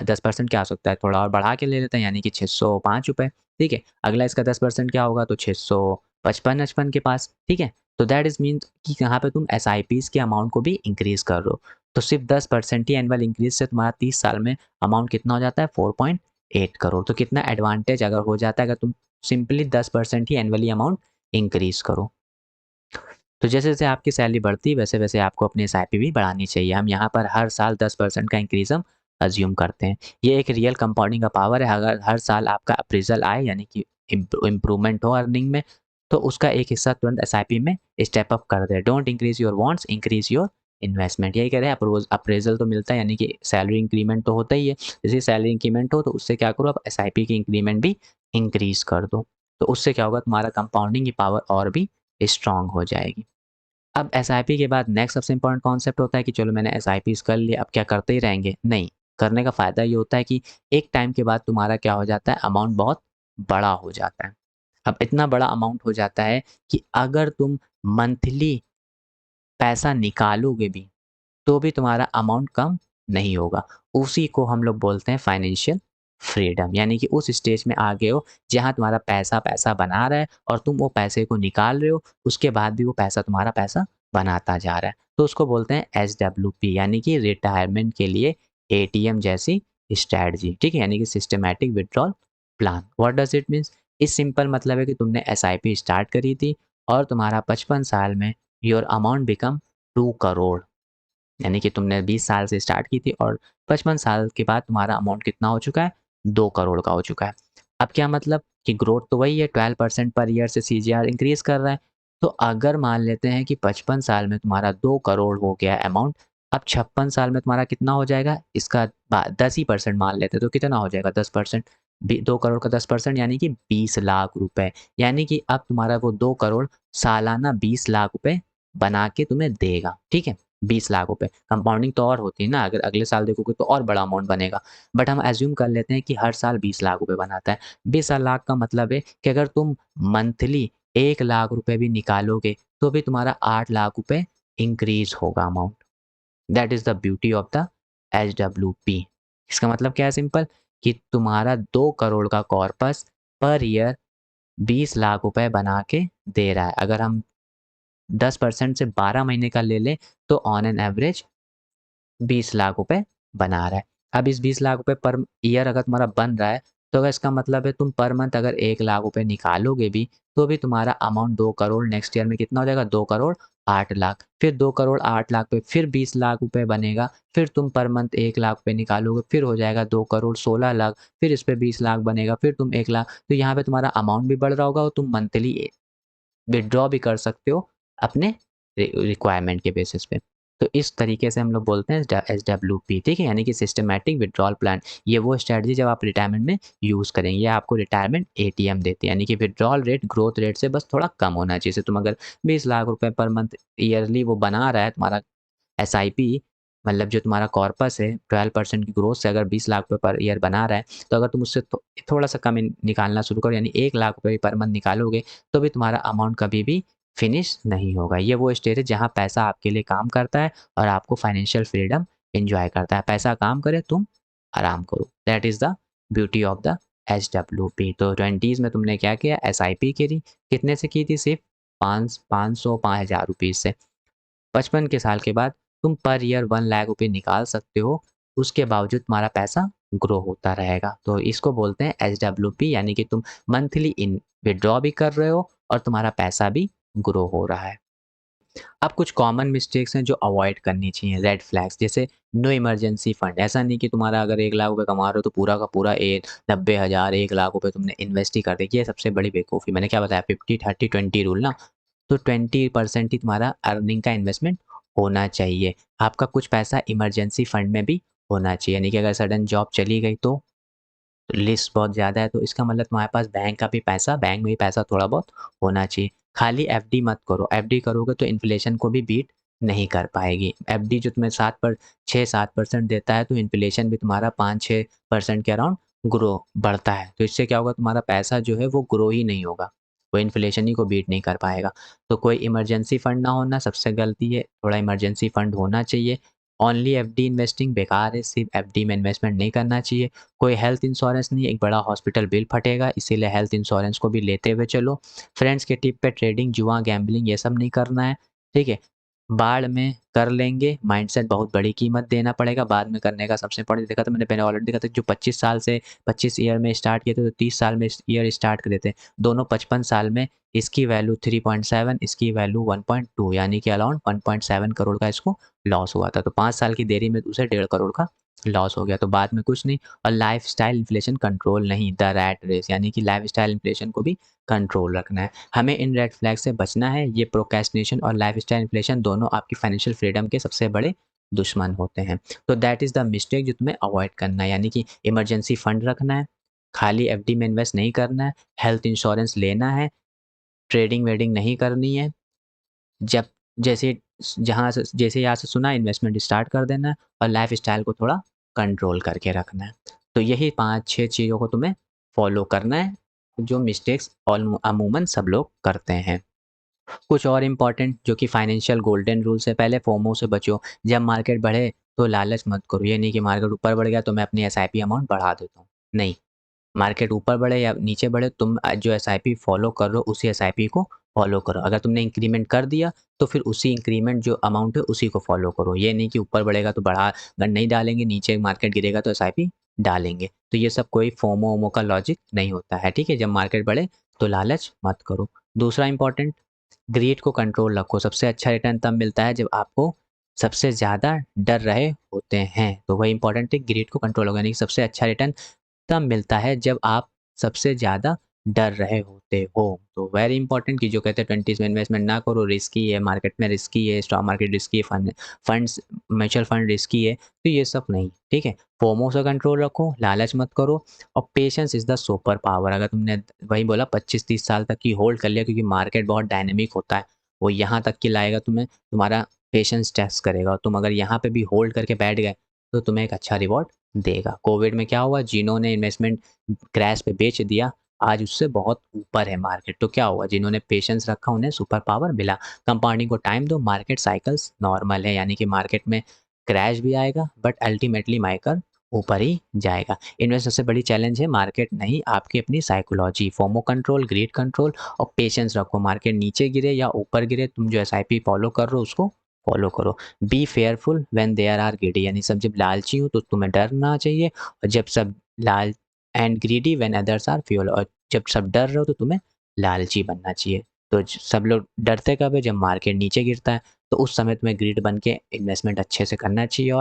10% क्या हो सकता है, थोड़ा और बढ़ा के ले लेते हैं, यानी कि ₹605, ठीक है। अगला इसका 10% क्या होगा, तो 655 के पास, ठीक है। तो दैट इज़ मीन्स कि यहाँ पे तुम एसआईपीज़ के अमाउंट को भी इंक्रीज़ कर रहे हो। तो सिर्फ 10% ही एनुअल इंक्रीज़ से तुम्हारा 30 साल में अमाउंट कितना हो जाता है, 4.8 करोड़। तो कितना एडवांटेज अगर हो जाता है अगर तुम सिंपली 10% ही एनुअली अमाउंट इंक्रीज़ करो। तो जैसे-जैसे आपकी सैलरी बढ़ती है वैसे-वैसे आपको अपनी एसआईपी भी बढ़ानी चाहिए। हम यहाँ पर हर साल 10% का इंक्रीज़ हम अज़्यूम करते हैं। ये एक रियल कंपाउंडिंग का पावर है, अगर हर साल आपका अप्रेज़ल आए यानी कि इम्प्रूवमेंट हो अर्निंग में, तो उसका एक हिस्सा तुरंत एसआईपी में स्टेप अप कर दें। Don't increase your wants, increase your investment. यही कह रहे हैं, अप्रेज़ल तो मिलता है यानी कि सैलरी इंक्रीमेंट तो होता ही है। जैसे सैलरी इंक्रीमेंट हो तो उससे क्या करो, आप एसआईपी की इंक्रीमेंट भी इंक्रीज़ कर दो। तो उससे क्या होगा, तुम्हारा कंपाउंडिंग की पावर और भी स्ट्रॉन्ग हो जाएगी। अब एसआईपी के बाद नेक्स्ट सबसे इम्पोर्टेंट कॉन्सेप्ट होता है कि चलो मैंने एसआईपीज़ कर लिया, अब क्या करते ही रहेंगे? नहीं, करने का फ़ायदा ये होता है कि एक टाइम के बाद तुम्हारा क्या हो जाता है, अमाउंट बहुत बड़ा हो जाता है। अब इतना बड़ा अमाउंट हो जाता है कि अगर तुम मंथली पैसा निकालोगे भी, तो भी तुम्हारा अमाउंट कम नहीं होगा। उसी को हम लोग बोलते हैं फाइनेंशियल फ्रीडम, यानी कि उस स्टेज में आ गए हो जहाँ तुम्हारा पैसा पैसा बना रहा है और तुम वो पैसे को निकाल रहे हो, उसके बाद भी वो पैसा तुम्हारा पैसा बनाता जा रहा है। तो उसको बोलते हैं एसडब्ल्यूपी, यानी कि रिटायरमेंट के लिए एटीएम जैसी स्ट्रैटेजी, ठीक है? यानी कि systematic withdrawal plan. What does it means? इस सिंपल मतलब है कि तुमने एसआईपी स्टार्ट करी थी और तुम्हारा 55 साल में योर अमाउंट बिकम 2 करोड़, यानी कि तुमने 20 साल से स्टार्ट की थी और 55 साल के बाद तुम्हारा अमाउंट कितना हो चुका है, 2 करोड़ का हो चुका है। अब क्या मतलब कि ग्रोथ तो वही है, 12% पर ईयर से सीजीआर इंक्रीज़ कर रहा है। तो अगर मान लेते हैं कि 55 साल में तुम्हारा 2 करोड़ हो गया अमाउंट, अब 56 साल में तुम्हारा कितना हो जाएगा, इसका 10 ही परसेंट मान लेते हैं, तो कितना हो जाएगा 10%? 2 करोड़ का 10% यानी कि 20 लाख रुपए। यानी कि अब तुम्हारा वो 2 करोड़ सालाना 20 लाख रुपए बना के तुम्हें देगा, ठीक है? 20 लाख रुपए। कंपाउंडिंग तो और होती है ना, अगर अगले साल देखोगे तो और बड़ा अमाउंट बनेगा। बट हम अज़्यूम कर लेते हैं कि हर साल 20 लाख रुपए बनाता है। 20 लाख का मतलब है कि अगर तुम मंथली 1 लाख रुपए भी निकालोगे, तो भी तुम्हारा 8 लाख रुपए इंक्रीज़ होगा amount. That is the beauty of the SWP. इसका मतलब क्या है सिंपल, कि तुम्हारा 2 करोड़ का कॉर्पस पर ईयर 20 लाख रुपए बना के दे रहा है। अगर हम 10% से 12 महीने का ले लें, तो ऑन एन एवरेज 20 लाख रुपए बना रहा है। अब इस 20 लाख रुपए पर ईयर अगर तुम्हारा बन रहा है, तो अगर इसका मतलब है तुम पर मंथ अगर 1 लाख रुपए निकालोगे भी, तो भी तुम्हारा अमाउंट 2 करोड़ नेक्स्ट ईयर में कितना हो जाएगा, 2 करोड़ 8 लाख। फिर 2 करोड़ 8 लाख पे फिर 20 लाख रुपए बनेगा, फिर तुम पर मंथ 1 लाख रुपए निकालोगे, फिर हो जाएगा 2 करोड़ 16 लाख, फिर इस पे 20 लाख बनेगा, फिर तुम 1 लाख। तो यहाँ पे तुम्हारा अमाउंट भी बढ़ रहा होगा और तुम मंथली विथड्रॉ भी कर सकते हो अपने रिक्वायरमेंट के बेसिस पे। तो इस तरीके से हम लोग बोलते हैं एसडब्ल्यूपी, ठीक है? यानी कि सिस्टमैटिक विथड्रॉल प्लान। ये वो स्ट्रैटेजी जब आप रिटायरमेंट में यूज़ करेंगे, ये आपको रिटायरमेंट एटीएम देती है, यानी कि विथड्रॉल रेट ग्रोथ रेट से बस थोड़ा कम होना चाहिए। जैसे तुम अगर 20 लाख रुपए पर मंथ ईयरली वो बना रहा है तुम्हारा एसआईपी, मतलब जो तुम्हारा कॉर्पस है 12% की ग्रोथ से अगर 20 लाख रुपए पर ईयर बना रहा है, तो अगर तुम उससे थोड़ा-सा कम निकालना शुरू करो, यानी 1 लाख रुपए पर मंथ निकालोगे, तो भी तुम्हारा अमाउंट कभी भी फिनिश नहीं होगा। ये वो स्टेज है जहाँ पैसा आपके लिए काम करता है और आपको फाइनेंशियल फ्रीडम एन्जॉय करता है। पैसा काम करे, तुम आराम करो। That is the beauty of the SWP. तो 20s में तुमने क्या किया, एसआईपी करी। कितने से की थी? सिर्फ 500 ₹5000 रुपीज़ से। 55 के साल के बाद तुम पर ईयर 1 लाख रुपए निकाल सकते हो, उसके बावजूद तुम्हारा पैसा ग्रो होता रहेगा। तो इसको बोलते हैं एसडब्ल्यूपी, यानी कि तुम मंथली इन विथड्रॉ भी कर रहे हो और तुम्हारा पैसा भी ग्रो हो रहा है। अब कुछ कॉमन मिस्टेक्स हैं जो अवॉइड करनी चाहिए, रेड फ्लैग्स, जैसे नो इमरजेंसी फंड। ऐसा नहीं कि तुम्हारा अगर 1 लाख रुपए कमा रहे हो तो पूरा का पूरा 90,000 1 लाख रुपए तुमने इन्वेस्ट ही कर दिया। ये सबसे बड़ी बेवकूफ़ी। मैंने क्या बताया, 50-30-20 रूल ना, तो 20% ही तुम्हारा अर्निंग का इन्वेस्टमेंट होना चाहिए। आपका कुछ पैसा इमरजेंसी फंड में भी होना चाहिए, यानी कि अगर सडन जॉब चली गई तो लिस्ट बहुत ज़्यादा है, तो इसका मतलब तुम्हारे पास बैंक का भी पैसा, बैंक में भी पैसा थोड़ा बहुत होना चाहिए। खाली एफडी मत करो, एफडी करोगे तो इन्फ्लेशन को भी बीट नहीं कर पाएगी। एफडी जो तुम्हें 6-7% देता है, तो इन्फ्लेशन भी तुम्हारा 5-6% के अराउंड ग्रो बढ़ता है। तो इससे क्या होगा, तुम्हारा पैसा जो है वो ग्रो ही नहीं होगा। वो इन्फ्लेशन ही को बीट नहीं कर पाएगा। तो कोई इमरजेंसी फंड ना होना सबसे गलती है, थोड़ा इमरजेंसी फंड होना चाहिए। ओनली एफडी इन्वेस्टिंग बेकार है, सिर्फ एफडी में इन्वेस्टमेंट नहीं करना चाहिए। कोई हेल्थ इंश्योरेंस नहीं, एक बड़ा हॉस्पिटल बिल फटेगा, इसीलिए हेल्थ इंश्योरेंस को भी लेते हुए चलो। फ्रेंड्स के टिप पे ट्रेडिंग, जुआ, गैम्बलिंग ये सब नहीं करना है, ठीक है। बाढ़ में कर लेंगे, माइंडसेट बहुत बड़ी कीमत देना पड़ेगा, बाद में करने का सबसे इम्पोर्टेंट देखा था मैंने, पहले ऑलरेडी देखा था, जो 25 साल से 25 ईयर में स्टार्ट किए थे, तो 30 साल में ईयर स्टार्ट कर देते हैं, दोनों 55 साल में। इसकी वैल्यू 3.7, इसकी वैल्यू 1.2, यानी कि अराउंड 1.7 करोड़ का इसको लॉस हुआ था। तो 5 साल की देरी में उसे 1.5 करोड़ का लॉस हो गया, तो बाद में कुछ नहीं। और लाइफ स्टाइल इन्फ्लेशन कंट्रोल नहीं, द रैट रेस, यानी कि लाइफ स्टाइल इन्फ्लेशन को भी कंट्रोल रखना है। हमें इन रेड फ्लैग से बचना है। ये प्रोक्रेस्टिनेशन और लाइफस्टाइल इन्फ्लेशन दोनों आपकी फाइनेंशियल फ्रीडम के सबसे बड़े दुश्मन होते हैं। तो दैट इज़ द मिस्टेक जो तुम्हें अवॉइड करना है, यानी कि इमरजेंसी फंड रखना है, खाली एफडी में इन्वेस्ट नहीं करना है, हेल्थ इंश्योरेंस लेना है, ट्रेडिंग वेडिंग नहीं करनी है। जब जैसे जैसे यहाँ से सुना इन्वेस्टमेंट स्टार्ट कर देना है, और लाइफ स्टाइल को थोड़ा कंट्रोल करके रखना है। तो यही 5-6 चीज़ों को तुम्हें फॉलो करना है, जो मिस्टेक्स अमूमन सब लोग करते हैं। कुछ और इम्पॉर्टेंट जो कि फाइनेंशियल गोल्डन रूल्स है, पहले फोमो से बचो। जब मार्केट बढ़े तो लालच मत करो, ये नहीं कि मार्केट ऊपर बढ़ गया तो मैं अपनी एसआईपी अमाउंट बढ़ा देता हूँ, नहीं। मार्केट ऊपर बढ़े या नीचे बढ़े, तुम जो एसआईपी फॉलो कर रहे हो उसी एसआईपी को फॉलो करो। अगर तुमने इंक्रीमेंट कर दिया तो फिर उसी इंक्रीमेंट जो अमाउंट है उसी को फॉलो करो, ये नहीं कि ऊपर बढ़ेगा तो बढ़ा अगर नहीं डालेंगे, नीचे मार्केट गिरेगा तो एसआईपी डालेंगे। तो ये सब कोई फोमो वोमो का लॉजिक नहीं होता है, ठीक है। जब मार्केट बढ़े तो लालच मत करो। दूसरा इंपॉर्टेंट, ग्रीड को कंट्रोल रखो। सबसे अच्छा रिटर्न तब मिलता है जब आपको सबसे ज़्यादा डर रहे होते हैं, तो वही इंपॉर्टेंट है, ग्रीड को कंट्रोल होगा, यानी कि सबसे अच्छा रिटर्न तब मिलता है जब आप सबसे ज़्यादा डर रहे होते हो। तो वेरी इंपॉर्टेंट कि जो कहते हैं 20s में इन्वेस्टमेंट ना करो, रिस्की है, मार्केट में रिस्की है, स्टॉक मार्केट रिस्की है, फंड्स म्यूचुअल फंड रिस्की है, तो ये सब नहीं, ठीक है। फोमो से कंट्रोल रखो, लालच मत करो, और patience is the super power. अगर तुमने वही बोला 25-30 साल तक की होल्ड कर लिया, क्योंकि मार्केट बहुत डायनेमिक होता है, वो यहाँ तक की लाएगा तुम्हें, तुम्हारा पेशेंस टेस्ट करेगा, और तुम अगर यहाँ पे भी होल्ड करके बैठ गए तो तुम्हें एक अच्छा रिवॉर्ड देगा। कोविड में क्या हुआ, जिन्होंने इन्वेस्टमेंट क्रैश पे बेच दिया, आज उससे बहुत ऊपर है मार्केट, तो क्या हुआ, जिन्होंने पेशेंस रखा उन्हें सुपर पावर मिला। कंपाउंडिंग को टाइम दो, मार्केट साइकिल्स नॉर्मल है, यानी कि मार्केट में क्रैश भी आएगा बट अल्टीमेटली मार्केट ऊपर ही जाएगा। इनमें सबसे बड़ी चैलेंज है मार्केट नहीं, आपकी अपनी psychology. FOMO control, greed control, और पेशेंस रखो। मार्केट नीचे गिरे या ऊपर गिरे, तुम जो एसआईपी फॉलो कर रहे हो उसको फॉलो करो। Be fearful when there are greedy, यानी सब जब लालची हो तो तुम्हें डरना चाहिए, और जब सब लाल and greedy when others are fuel, और जब सब डर रहे हो तो तुम्हें लालची बनना चाहिए। तो सब लोग डरते कब है, जब मार्केट नीचे गिरता है, तो उस समय तुम्हें ग्रीड बन के इन्वेस्टमेंट अच्छे से करना चाहिए।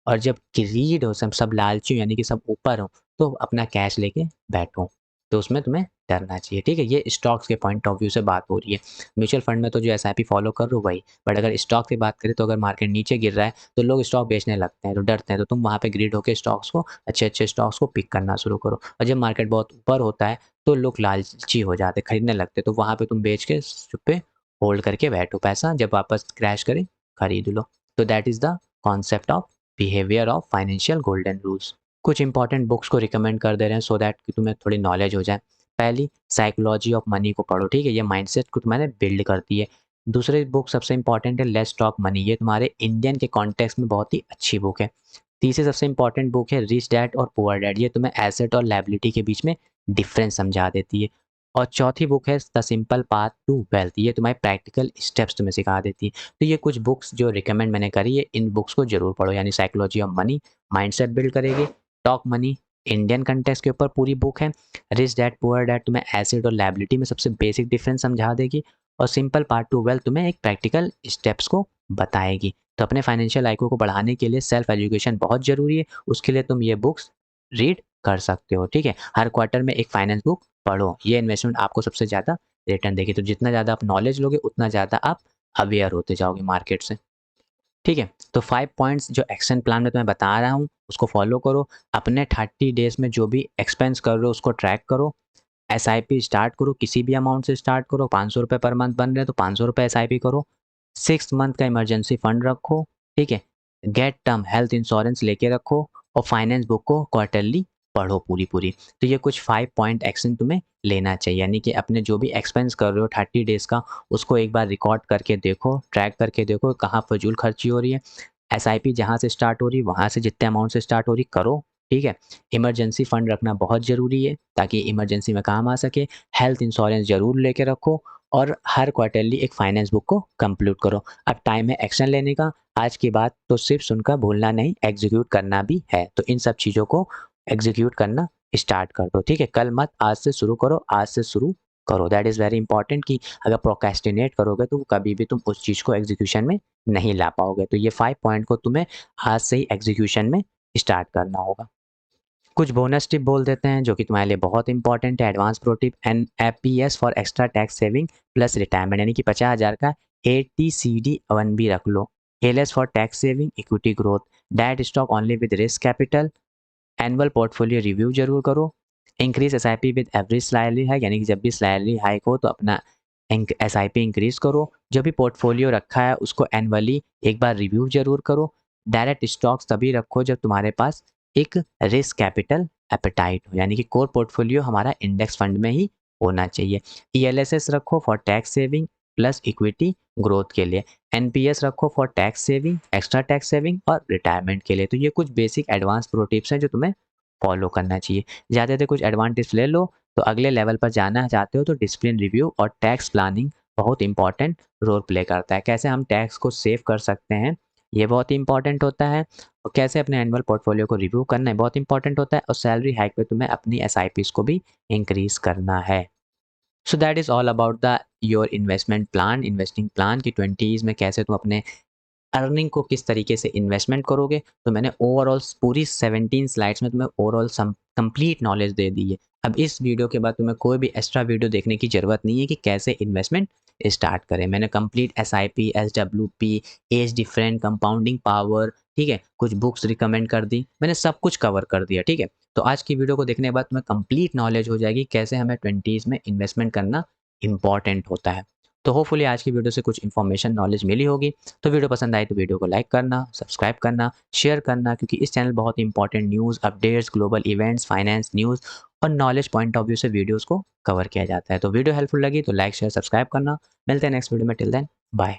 और जब ग्रीड हो, सब लालची हो, यानी कि सब ऊपर हो, तो अपना कैश लेके बैठो, तो उसमें तुम्हें डरना चाहिए, ठीक है। ये स्टॉक्स के पॉइंट ऑफ व्यू से बात हो रही है। म्यूचुअल फंड में तो जो एसआईपी फॉलो कर रहे हो वही, बट अगर स्टॉक की बात करें तो अगर मार्केट नीचे गिर रहा है तो लोग स्टॉक बेचने लगते हैं, तो डरते हैं, तो तुम वहाँ पे ग्रीड होकर स्टॉक्स को, अच्छे अच्छे स्टॉक्स को पिक करना शुरू करो। और जब मार्केट बहुत ऊपर होता है तो लोग लालची हो जाते, खरीदने लगते, तो वहाँ पे तुम बेच के चुप्पे होल्ड करके बैठो पैसा, जब वापस क्रैश करे खरीद लो। तो that is the concept of behaviour of financial golden rules. कुछ इंपॉर्टेंट बुक्स को रिकमेंड कर दे रहे हैं सो दैट कि तुम्हें थोड़ी नॉलेज हो जाए। पहली, साइकोलॉजी ऑफ मनी को पढ़ो, ठीक है, ये माइंडसेट को तुम्हारे बिल्ड करती है। दूसरी बुक सबसे इंपॉर्टेंट है लेट्स टॉक मनी, ये तुम्हारे इंडियन के कॉन्टेक्स्ट में बहुत ही अच्छी बुक है। तीसरी सबसे इंपॉर्टेंट बुक है रिच डैड और पुअर डैड, ये तुम्हें एसेट और लायबिलिटी के बीच में डिफरेंस समझा देती है। और चौथी बुक है the simple path to wealth, ये तुम्हारे प्रैक्टिकल स्टेप्स तुम्हें सिखा देती है। तो ये कुछ बुक्स जो रिकमेंड मैंने करी है, इन बुक्स को जरूर पढ़ो, यानी psychology of money mindset build करेगी, टॉक मनी इंडियन कंटेक्स्ट के ऊपर पूरी बुक है, रिच डैड पुअर डैड तुम्हें एसेट और लायबिलिटी में सबसे बेसिक डिफरेंस समझा देगी, और सिंपल पार्ट टू वेल्थ तुम्हें एक प्रैक्टिकल स्टेप्स को बताएगी। तो अपने फाइनेंशियल आईक्यू को बढ़ाने के लिए सेल्फ एजुकेशन बहुत जरूरी है, उसके लिए तुम ये बुक्स रीड कर सकते हो, ठीक है। हर क्वार्टर में एक फाइनेंस बुक पढ़ो, ये इन्वेस्टमेंट आपको सबसे ज़्यादा रिटर्न देगी। तो जितना ज़्यादा आप नॉलेज लोगे उतना ज़्यादा आप अवेयर होते जाओगे मार्केट से, ठीक है। तो 5 पॉइंट्स जो एक्शन प्लान में तुम्हें बता रहा हूँ उसको फॉलो करो। अपने 30 डेज में जो भी एक्सपेंस कर रहे हो उसको ट्रैक करो। एसआईपी स्टार्ट करो, किसी भी अमाउंट से स्टार्ट करो। 500 रुपये पर मंथ बन रहे हैं तो 500 रुपये एसआईपी करो। 6 मंथ का इमरजेंसी फंड रखो, ठीक है। गेट टर्म हेल्थ इंश्योरेंस लेके रखो, और फाइनेंस बुक को क्वार्टरली पढ़ो पूरी। तो ये कुछ 5 पॉइंट एक्शन तुम्हें लेना चाहिए, यानी कि अपने जो भी एक्सपेंस कर रहे हो 30 डेज़ का, उसको एक बार रिकॉर्ड करके देखो, ट्रैक करके देखो कहाँ फ़िज़ूल खर्ची हो रही है। एसआईपी जहाँ से स्टार्ट हो रही है, वहाँ से जितने अमाउंट से स्टार्ट हो रही करो, ठीक है? इमरजेंसी फंड रखना बहुत ज़रूरी है, ताकि इमरजेंसी में काम आ सके। हेल्थ इंश्योरेंस ज़रूर लेके रखो और हर क्वार्टरली एक फाइनेंस बुक को कंप्लीट करो। अब टाइम है एक्शन लेने का। आज की बात तो सिर्फ सुनकर भूलना नहीं, एग्ज़ीक्यूट करना भी है। तो इन सब चीज़ों को एग्ज़ीक्यूट करना स्टार्ट कर दो, ठीक है? कल मत, आज से शुरू करो, आज से शुरू करो। दैट इज़ वेरी इंपॉर्टेंट कि अगर प्रोक्रेस्टिनेट करोगे तो कभी भी तुम उस चीज़ को एग्ज़ीक्यूशन में नहीं ला पाओगे। तो ये 5 पॉइंट को तुम्हें आज से ही एग्ज़ीक्यूशन में स्टार्ट करना होगा। कुछ बोनस टिप बोल देते हैं जो कि तुम्हारे लिए बहुत इंपॉर्टेंट है। Advance pro tip, NPS for extra tax saving plus retirement, यानी कि 50,000 का एटीसीडी1 भी रख लो। ELSS for tax saving, equity growth, that stock only with risk capital. Annual portfolio review जरूर करो। Increase SIP with every salary hike, यानी कि जब भी सैलरी हाइक हो तो अपना एसआईपी इंक्रीज करो। जो भी पोर्टफोलियो रखा है उसको एनुअली एक बार रिव्यू जरूर करो। डायरेक्ट स्टॉक्स तभी रखो जब तुम्हारे पास एक रिस्क कैपिटल एपेटाइट हो, यानी कि कोर पोर्टफोलियो हमारा इंडेक्स फंड में ही होना चाहिए। ईएलएसएस रखो for tax saving plus equity growth के लिए। एनपीएस रखो for tax saving, extra tax saving और रिटायरमेंट के लिए। तो ये कुछ बेसिक एडवांस प्रो टिप्स हैं जो तुम्हें फॉलो करना चाहिए। ज़्यादा से कुछ एडवांटेज ले लो। तो अगले लेवल पर जाना चाहते हो तो डिसिप्लिन रिव्यू और टैक्स प्लानिंग बहुत इंपॉर्टेंट रोल प्ले करता है। कैसे हम टैक्स को सेव कर सकते हैं, ये बहुत ही इंपॉर्टेंट होता है। और कैसे अपने एनुअल पोर्टफोलियो को रिव्यू करना है, बहुत इंपॉर्टेंट होता है। और सैलरी हाइक पे तुम्हें अपनी एसआईपीज़ को भी इंक्रीज करना है। So that is all about the your investment plan, investing plan की 20s में कैसे तुम अपने अर्निंग को किस तरीके से इन्वेस्टमेंट करोगे। तो मैंने ओवरऑल पूरी 17 स्लाइड्स में तुम्हें ओवरऑल सम कंप्लीट नॉलेज दे दी है। अब इस वीडियो के बाद तुम्हें कोई भी एक्स्ट्रा वीडियो देखने की ज़रूरत नहीं है कि कैसे इन्वेस्टमेंट स्टार्ट करें। मैंने complete SIP, SWP, as different, compounding power, ठीक है, कुछ बुक्स रिकमेंड कर दी, मैंने सब कुछ कवर कर दिया, ठीक है। तो आज की वीडियो को देखने के बाद तुम्हें कंप्लीट नॉलेज हो जाएगी कैसे हमें 20s में इन्वेस्टमेंट करना इंपॉर्टेंट होता है। तो होपफुली आज की वीडियो से कुछ इन्फॉर्मेशन, नॉलेज मिली होगी। तो वीडियो पसंद आई तो वीडियो को लाइक करना, सब्सक्राइब करना, शेयर करना, क्योंकि इस चैनल बहुत important news, updates, global events, finance news और नॉलेज पॉइंट ऑफ व्यू से वीडियोस को कवर किया जाता है। तो वीडियो हेल्पफुल लगी तो लाइक, शेयर, सब्सक्राइब करना। मिलते हैं नेक्स्ट वीडियो में। Till then bye.